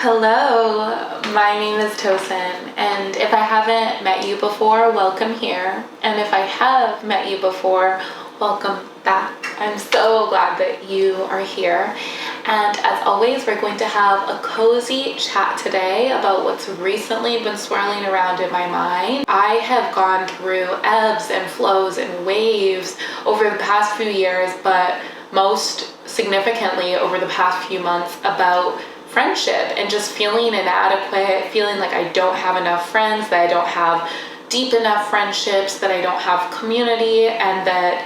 Hello, my name is Tosin, and if I haven't met you before, welcome here. And if I have met you before, welcome back. I'm so glad that you are here. And as always, we're going to have a cozy chat today about what's recently been swirling around in my mind. I have gone through ebbs and flows and waves over the past few years, but most significantly over the past few months about friendship and just feeling inadequate, feeling like I don't have enough friends, that I don't have deep enough friendships, that I don't have community, and that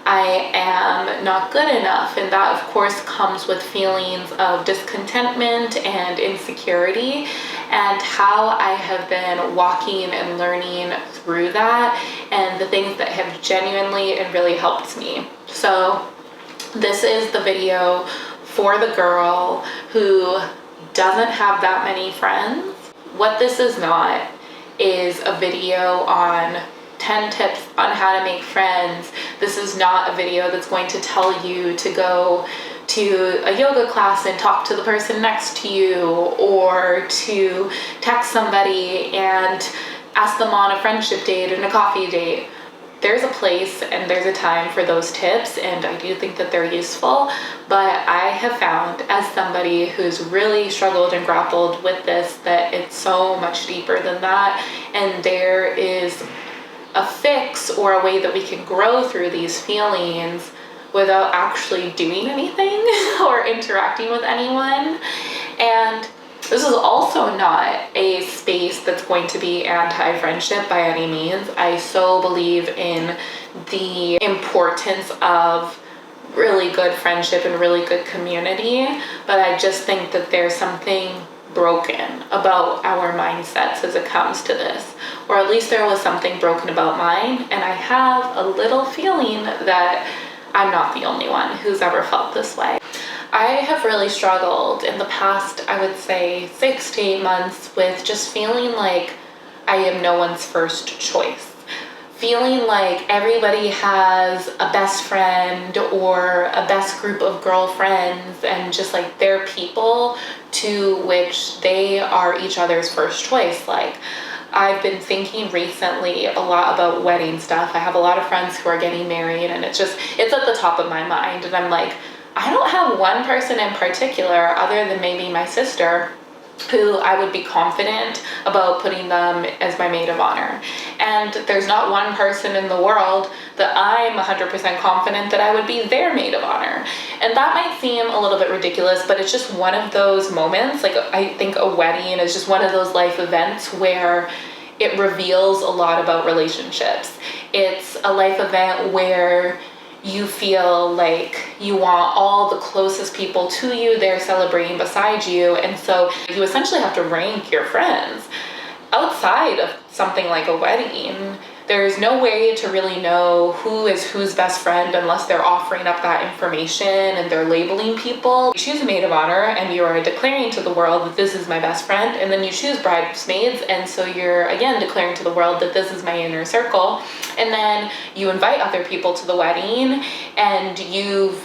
I am not good enough. And that, of course, comes with feelings of discontentment and insecurity, and how I have been walking and learning through that, and the things that have genuinely and really helped me. So this is the video for the girl who doesn't have that many friends. What this is not is a video on 10 tips on how to make friends. This is not a video that's going to tell you to go to a yoga class and talk to the person next to you, or to text somebody and ask them on a friendship date and a coffee date. There's a place and there's a time for those tips, and I do think that they're useful, but I have found, as somebody who's really struggled and grappled with this, that it's so much deeper than that, and there is a fix or a way that we can grow through these feelings without actually doing anything or interacting with anyone. And this is also not a space that's going to be anti-friendship by any means. I so believe in the importance of really good friendship and really good community, but I just think that there's something broken about our mindsets as it comes to this, or at least there was something broken about mine, and I have a little feeling that I'm not the only one who's ever felt this way. I have really struggled in the past, I would say 6 to 8 months, with just feeling like I am no one's first choice. Feeling like everybody has a best friend or a best group of girlfriends, and just like they're people to which they are each other's first choice. Like, I've been thinking recently a lot about wedding stuff. I have a lot of friends who are getting married, and it's at the top of my mind, and I'm like, I don't have one person in particular, other than maybe my sister, who I would be confident about putting them as my maid of honor. And there's not one person in the world that I'm 100% confident that I would be their maid of honor. And that might seem a little bit ridiculous, but it's just one of those moments. Like, I think a wedding is just one of those life events where it reveals a lot about relationships. It's a life event where you feel like you want all the closest people to you there celebrating beside you, and so you essentially have to rank your friends. Outside of something like a wedding, there's no way to really know who is whose best friend unless they're offering up that information and they're labeling people. You choose a maid of honor and you are declaring to the world that this is my best friend, and then you choose bridesmaids, and so you're again declaring to the world that this is my inner circle, and then you invite other people to the wedding and you've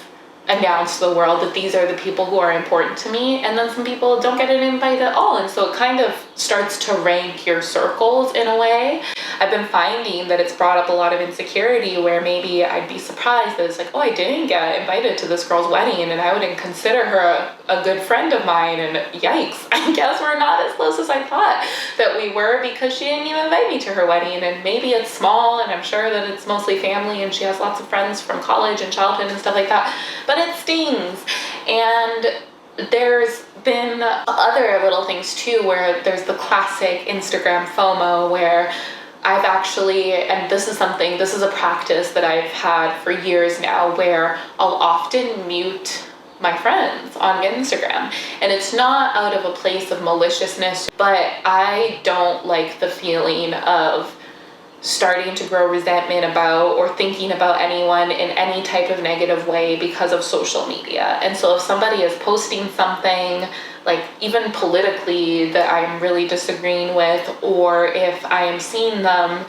announce to the world that these are the people who are important to me, and then some people don't get an invite at all, and so it kind of starts to rank your circles in a way. I've been finding that it's brought up a lot of insecurity, where maybe I'd be surprised that it's like, oh, I didn't get invited to this girl's wedding, and I wouldn't consider her a good friend of mine, and yikes, I guess we're not as close as I thought that we were, because she didn't even invite me to her wedding. And maybe it's small, and I'm sure that it's mostly family, and she has lots of friends from college and childhood and stuff like that, but it stings. And there's been other little things too, where there's the classic Instagram FOMO, where I've actually, and this is a practice that I've had for years now, where I'll often mute my friends on Instagram. And it's not out of a place of maliciousness, but I don't like the feeling of starting to grow resentment about or thinking about anyone in any type of negative way because of social media. And so if somebody is posting something, like even politically, that I'm really disagreeing with, or if I am seeing them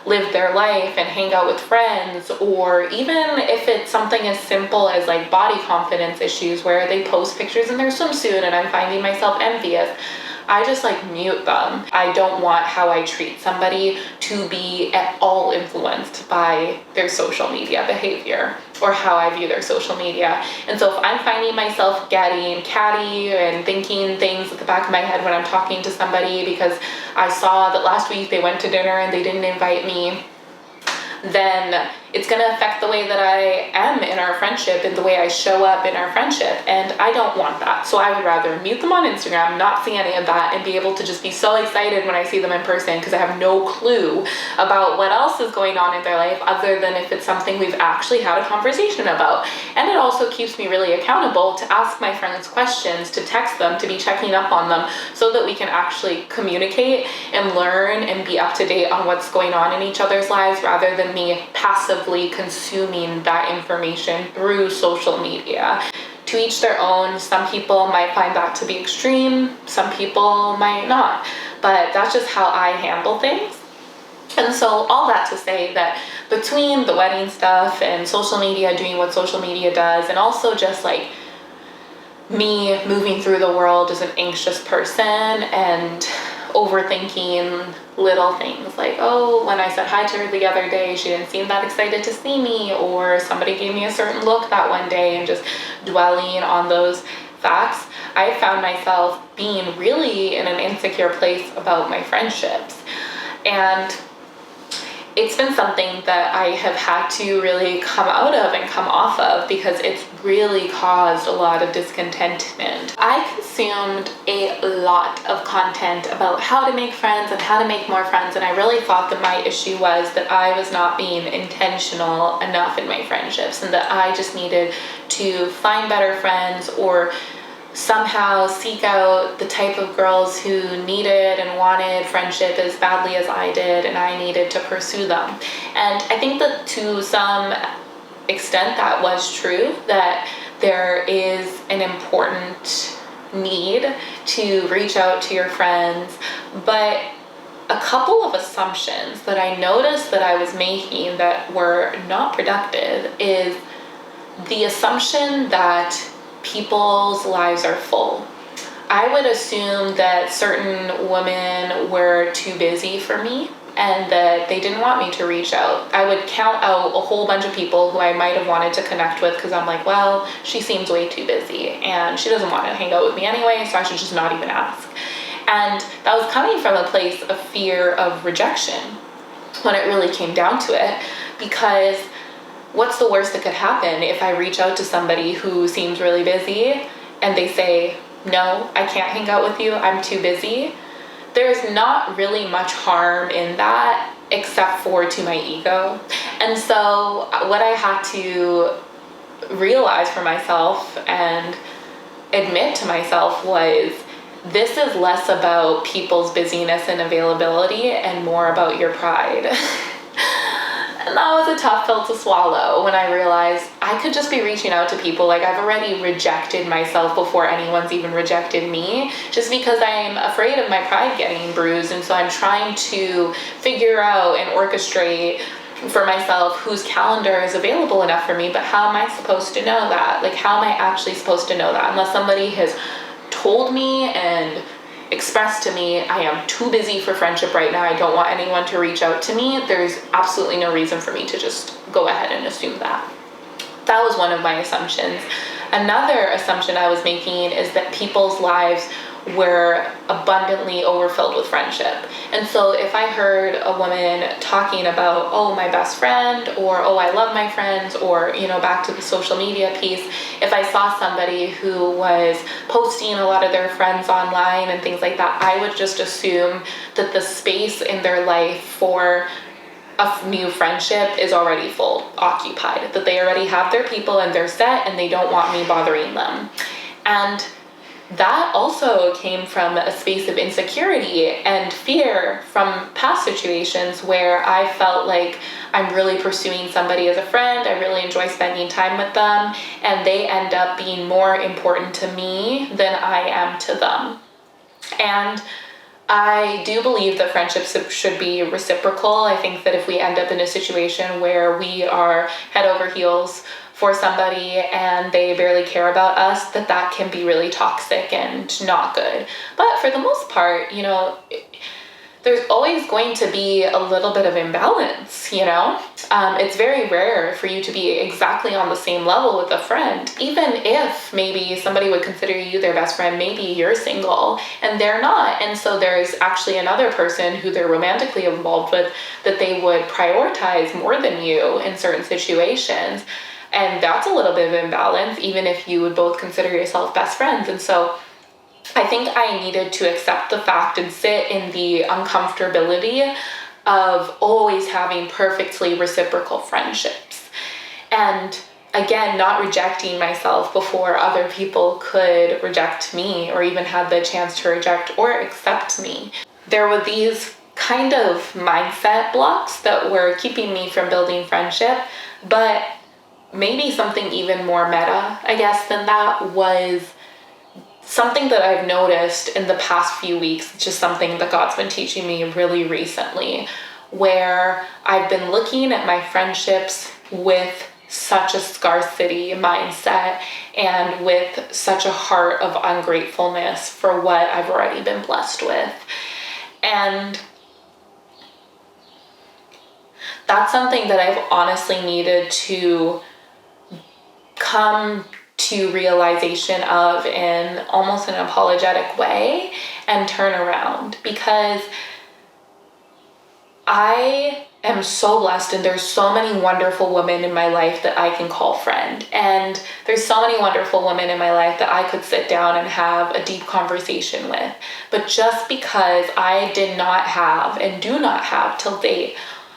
live their life and hang out with friends, or even if it's something as simple as like body confidence issues where they post pictures in their swimsuit and I'm finding myself envious, I just like mute them. I don't want how I treat somebody to be at all influenced by their social media behavior or how I view their social media. And so if I'm finding myself getting catty and thinking things at the back of my head when I'm talking to somebody because I saw that last week they went to dinner and they didn't invite me, then it's going to affect the way that I am in our friendship and the way I show up in our friendship. And I don't want that. So I would rather mute them on Instagram, not see any of that, and be able to just be so excited when I see them in person because I have no clue about what else is going on in their life other than if it's something we've actually had a conversation about. And it also keeps me really accountable to ask my friends questions, to text them, to be checking up on them so that we can actually communicate and learn and be up to date on what's going on in each other's lives rather than me passively consuming that information through social media. To each their own. Some people might find that to be extreme, some people might not, but that's just how I handle things. And so all that to say that between the wedding stuff and social media doing what social media does, and also just like me moving through the world as an anxious person and overthinking little things like, oh, when I said hi to her the other day, she didn't seem that excited to see me, or somebody gave me a certain look that one day, and just dwelling on those facts, I found myself being really in an insecure place about my friendships. And it's been something that I have had to really come out of and come off of because it's really caused a lot of discontentment. I consumed a lot of content about how to make friends and how to make more friends, and I really thought that my issue was that I was not being intentional enough in my friendships and that I just needed to find better friends or somehow seek out the type of girls who needed and wanted friendship as badly as I did, and I needed to pursue them. And I think that to some extent that was true, that there is an important need to reach out to your friends, but a couple of assumptions that I noticed that I was making that were not productive is the assumption that people's lives are full. I would assume that certain women were too busy for me and that they didn't want me to reach out. I would count out a whole bunch of people who I might have wanted to connect with because I'm like, well, she seems way too busy and she doesn't want to hang out with me anyway, so I should just not even ask. And that was coming from a place of fear of rejection when it really came down to it, because what's the worst that could happen if I reach out to somebody who seems really busy and they say, no, I can't hang out with you, I'm too busy? There's not really much harm in that except for to my ego. And so what I had to realize for myself and admit to myself was, this is less about people's busyness and availability and more about your pride. And that was a tough pill to swallow when I realized I could just be reaching out to people. Like, I've already rejected myself before anyone's even rejected me, just because I'm afraid of my pride getting bruised. And so I'm trying to figure out and orchestrate for myself whose calendar is available enough for me. But how am I supposed to know that? Like, how am I actually supposed to know that? Unless somebody has told me and expressed to me, I am too busy for friendship right now, I don't want anyone to reach out to me, there's absolutely no reason for me to just go ahead and assume that. That was one of my assumptions. Another assumption I was making is that people's lives were abundantly overfilled with friendship. And so if I heard a woman talking about, oh, my best friend, or oh, I love my friends, or, you know, back to the social media piece, if I saw somebody who was posting a lot of their friends online and things like that, I would just assume that the space in their life for a new friendship is already full, occupied, that they already have their people and they're set and they don't want me bothering them. And that also came from a space of insecurity and fear from past situations where I felt like I'm really pursuing somebody as a friend, I really enjoy spending time with them, and they end up being more important to me than I am to them. And I do believe that friendships should be reciprocal. I think that if we end up in a situation where we are head over heels for somebody and they barely care about us, that can be really toxic and not good. But for the most part, there's always going to be a little bit of imbalance, It's very rare for you to be exactly on the same level with a friend. Even if maybe somebody would consider you their best friend, maybe you're single and they're not. And so there's actually another person who they're romantically involved with that they would prioritize more than you in certain situations. And that's a little bit of imbalance, even if you would both consider yourself best friends. And so I think I needed to accept the fact and sit in the uncomfortability of always having perfectly reciprocal friendships. And again, not rejecting myself before other people could reject me or even had the chance to reject or accept me. There were these kind of mindset blocks that were keeping me from building friendship, but maybe something even more meta, I guess, than that was something that I've noticed in the past few weeks, just something that God's been teaching me really recently, where I've been looking at my friendships with such a scarcity mindset and with such a heart of ungratefulness for what I've already been blessed with. And that's something that I've honestly needed to come to realization of in almost an apologetic way and turn around, because I am so blessed and there's so many wonderful women in my life that I can call friend, and there's so many wonderful women in my life that I could sit down and have a deep conversation with. But just because I did not have and do not have till date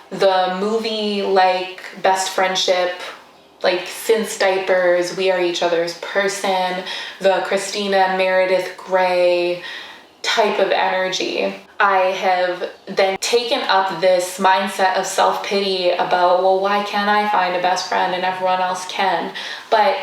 the movie like best friendship, like since diapers, we are each other's person, the Christina Meredith Grey type of energy, I have then taken up this mindset of self-pity about, well, why can't I find a best friend and everyone else can? But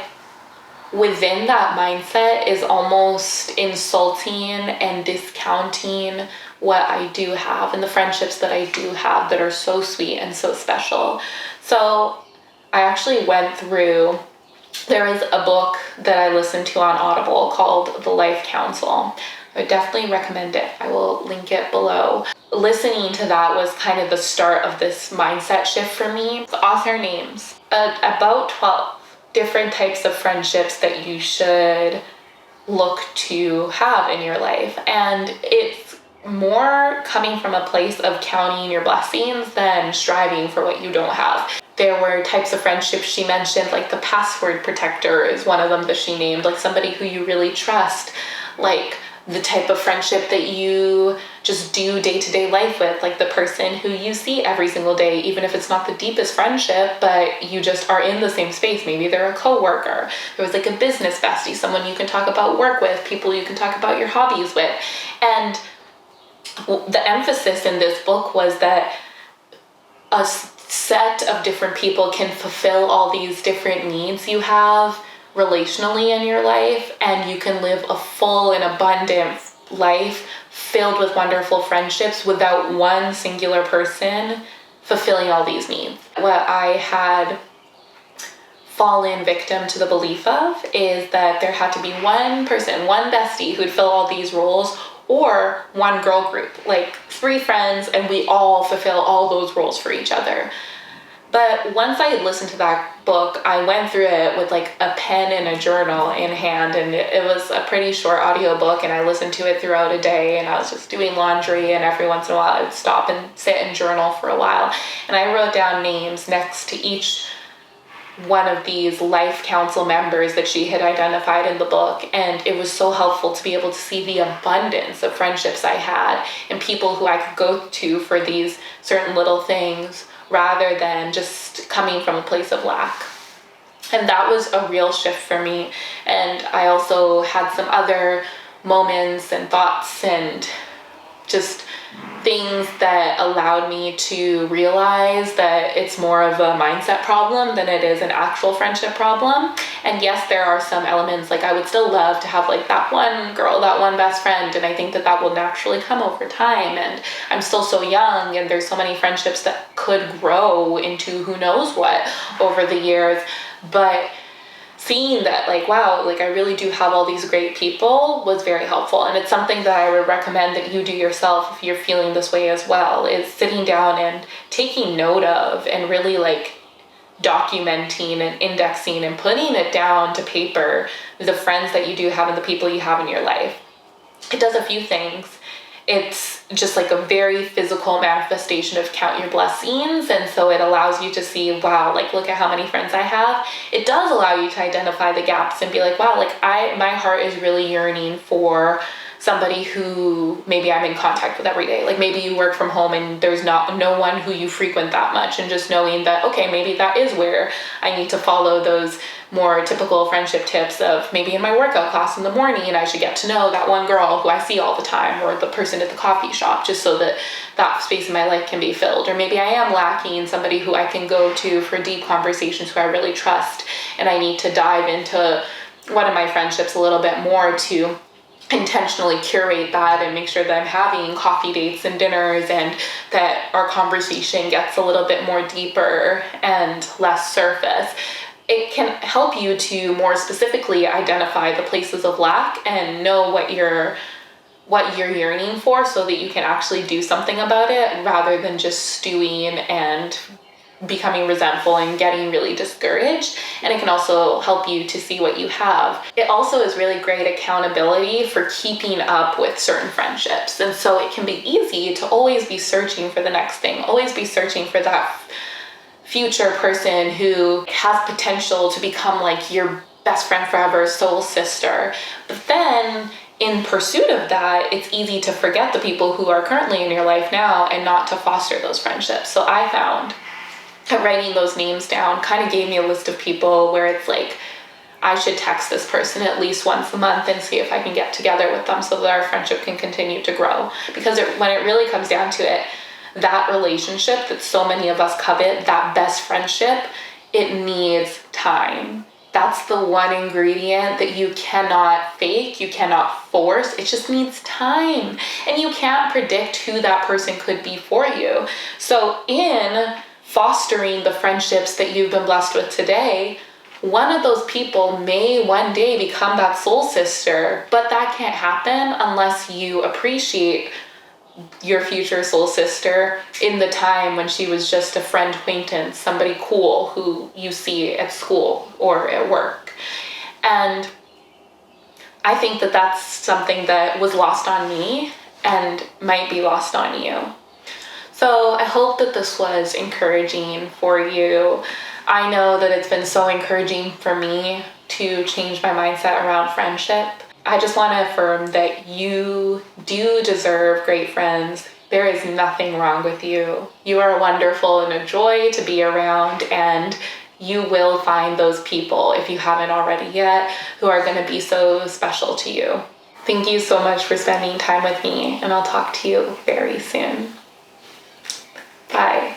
within that mindset is almost insulting and discounting what I do have and the friendships that I do have that are so sweet and so special. So I actually went through, there is a book that I listened to on Audible called The Life Council. I would definitely recommend it. I will link it below. Listening to that was kind of the start of this mindset shift for me. The author names about 12 different types of friendships that you should look to have in your life. And it's more coming from a place of counting your blessings than striving for what you don't have. There were types of friendships she mentioned, like the password protector is one of them that she named, like somebody who you really trust, like the type of friendship that you just do day-to-day life with, like the person who you see every single day, even if it's not the deepest friendship, but you just are in the same space. Maybe they're a coworker. There was like a business bestie, someone you can talk about work with, people you can talk about your hobbies with. And the emphasis in this book was that a set of different people can fulfill all these different needs you have relationally in your life, and you can live a full and abundant life filled with wonderful friendships without one singular person fulfilling all these needs. What I had fallen victim to the belief of is that there had to be one person, one bestie who'd fill all these roles, or one girl group, like 3 friends, and we all fulfill all those roles for each other. But once I had listened to that book, I went through it with like a pen and a journal in hand, and it was a pretty short audiobook, and I listened to it throughout a day, and I was just doing laundry, and every once in a while I would stop and sit and journal for a while. And I wrote down names next to each one of these life council members that she had identified in the book, and it was so helpful to be able to see the abundance of friendships I had and people who I could go to for these certain little things, rather than just coming from a place of lack. And that was a real shift for me. And I also had some other moments and thoughts and just things that allowed me to realize that it's more of a mindset problem than it is an actual friendship problem. And yes, there are some elements, like I would still love to have like that one girl, that one best friend, and I think that that will naturally come over time. And I'm still so young, and there's so many friendships that could grow into who knows what over the years. But seeing that, like, wow, like I really do have all these great people was very helpful. And it's something that I would recommend that you do yourself if you're feeling this way as well, is sitting down and taking note of and really like documenting and indexing and putting it down to paper, the friends that you do have and the people you have in your life. It does a few things. It's just like a very physical manifestation of count your blessings. And so it allows you to see, wow, like look at how many friends I have. It does allow you to identify the gaps and be like, wow, like my heart is really yearning for somebody who maybe I'm in contact with every day. Like maybe you work from home and there's no one who you frequent that much, and just knowing that, okay, maybe that is where I need to follow those more typical friendship tips of maybe in my workout class in the morning, I should get to know that one girl who I see all the time, or the person at the coffee shop, just so that that space in my life can be filled. Or maybe I am lacking somebody who I can go to for deep conversations who I really trust, and I need to dive into one of my friendships a little bit more to intentionally curate that and make sure that I'm having coffee dates and dinners, and that our conversation gets a little bit more deeper and less surface. It can help you to more specifically identify the places of lack and know what you're yearning for, so that you can actually do something about it, rather than just stewing and becoming resentful and getting really discouraged. And it can also help you to see what you have. It also is really great accountability for keeping up with certain friendships. And so it can be easy to always be searching for the next thing, always be searching for that future person who has potential to become like your best friend forever, soul sister. But then in pursuit of that, it's easy to forget the people who are currently in your life now and not to foster those friendships. So I found that writing those names down kind of gave me a list of people where it's like, I should text this person at least once a month and see if I can get together with them so that our friendship can continue to grow. Because when it really comes down to it, that relationship that so many of us covet, that best friendship, it needs time. That's the one ingredient that you cannot fake, you cannot force. It just needs time. And you can't predict who that person could be for you. So in fostering the friendships that you've been blessed with today, one of those people may one day become that soul sister, but that can't happen unless you appreciate your future soul sister in the time when she was just a friend acquaintance, somebody cool who you see at school or at work. And I think that that's something that was lost on me and might be lost on you. So I hope that this was encouraging for you. I know that it's been so encouraging for me to change my mindset around friendship. I just want to affirm that you do deserve great friends. There is nothing wrong with you. You are wonderful and a joy to be around, and you will find those people, if you haven't already yet, who are going to be so special to you. Thank you so much for spending time with me, and I'll talk to you very soon. Bye.